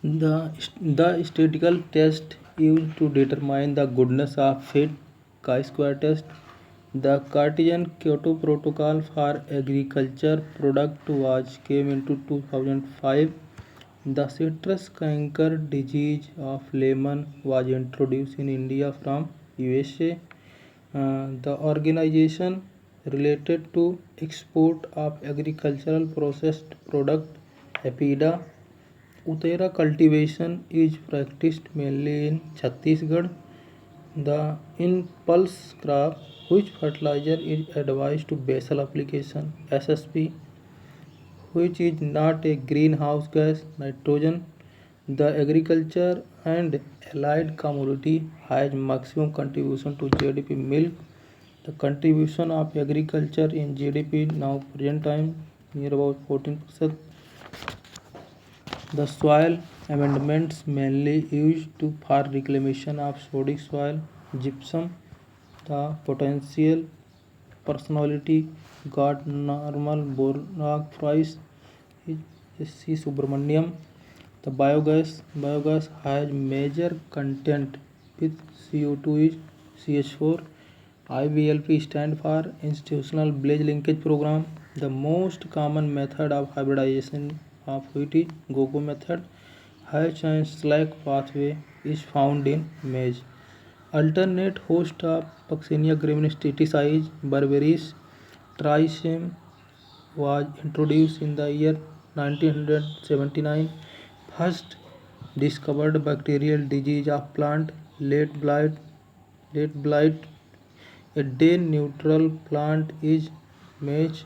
The statistical test used to determine the goodness of fit chi-square test. The Cartesian Kyoto Protocol for Agriculture product was came into 2005. The citrus canker disease of lemon was introduced in India from USA. The organization related to export of agricultural processed product APIDA. Utera cultivation is practiced mainly in Chhattisgarh. The in pulse crop, which fertilizer is advised to basal application SSP, which is not a greenhouse gas nitrogen. The agriculture and allied commodity has maximum contribution to GDP milk. The contribution of agriculture in GDP now present time near about 14%. The soil amendments mainly used for reclamation of sodic soil, gypsum. The potential personality got normal Borag price is C. Subramaniam. The biogas has major content with CO2 is CH4. IBLP stand for Institutional Blaze Linkage Program. The most common method of hybridization of wheat is GOGO method. Hatch and slack pathway is found in maize. Alternate host of Puccinia gramineae berberis trichome was introduced in the year 1979. First discovered bacterial disease of plant late blight. A day neutral plant is maize.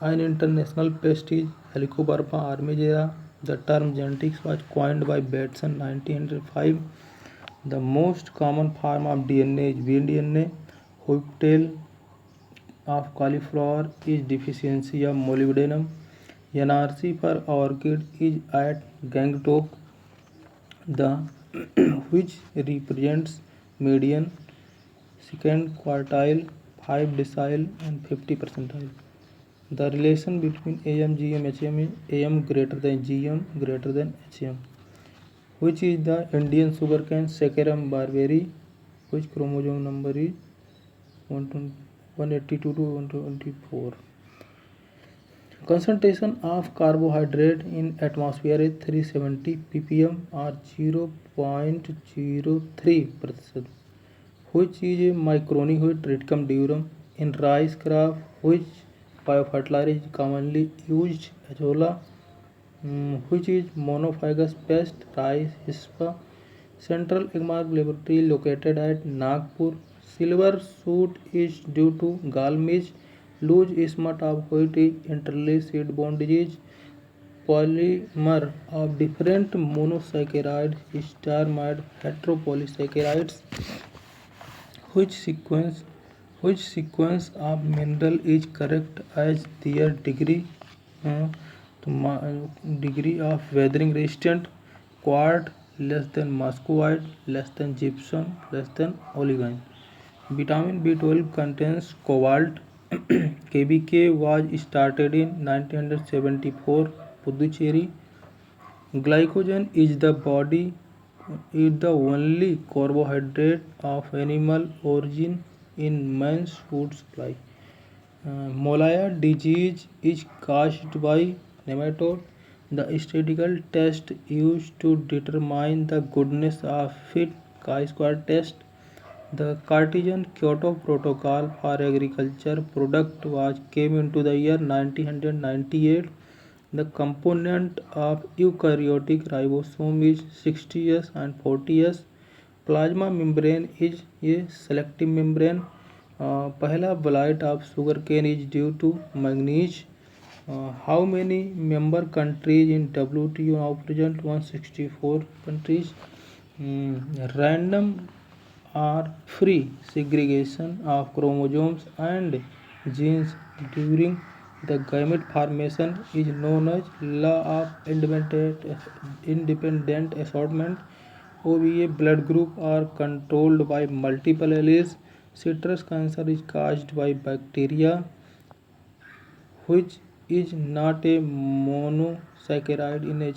An international pest is Helicoverpa armigera. The term genetics was coined by Bateson in 1905. The most common form of DNA is VDNA. Whiptail of cauliflower is deficiency of molybdenum. NRC for orchid is at Gangtok, the which represents median, second quartile, 5 decile, and 50 percentile. The relation between AM, GM, HM is AM greater than GM greater than HM. Which is the Indian sugarcane Saccharum barberi, which chromosome number is 182 to 124. Concentration of carbohydrate in atmosphere is 370 ppm or 0.03%, which is a microni wheat triticum durum. In rice crop, which biofertilizer is commonly used, azolla, which is monophagous pest, rice hispa. Central Agmark laboratory located at Nagpur. Silver soot is due to gall midge. Loose smut of wheat is internally seed-borne disease. Polymer of different monosaccharides is termed heteropolysaccharides. Which sequence of mineral is correct as their degree of weathering resistant? Quartz less than muscovite, less than gypsum, less than olivine. Vitamin B12 contains cobalt. KBK was started in 1974, Puducherry. Glycogen is the only carbohydrate of animal origin in man's food supply. Molaya disease is caused by nematode. The statistical test used to determine the goodness of fit chi-square test. The Cartesian Kyoto Protocol for Agriculture product was came into the year 1998. The component of eukaryotic ribosome is 60S and 40S. Plasma membrane is a selective membrane. पहला blight of sugarcane is due to manganese. How many member countries in WTO now present? 164 countries. Random or free segregation of chromosomes and genes during the gamete formation is known as law of independent assortment. OVA blood group are controlled by multiple alleles. Citrus cancer is caused by bacteria, which is not a monosaccharide in nature.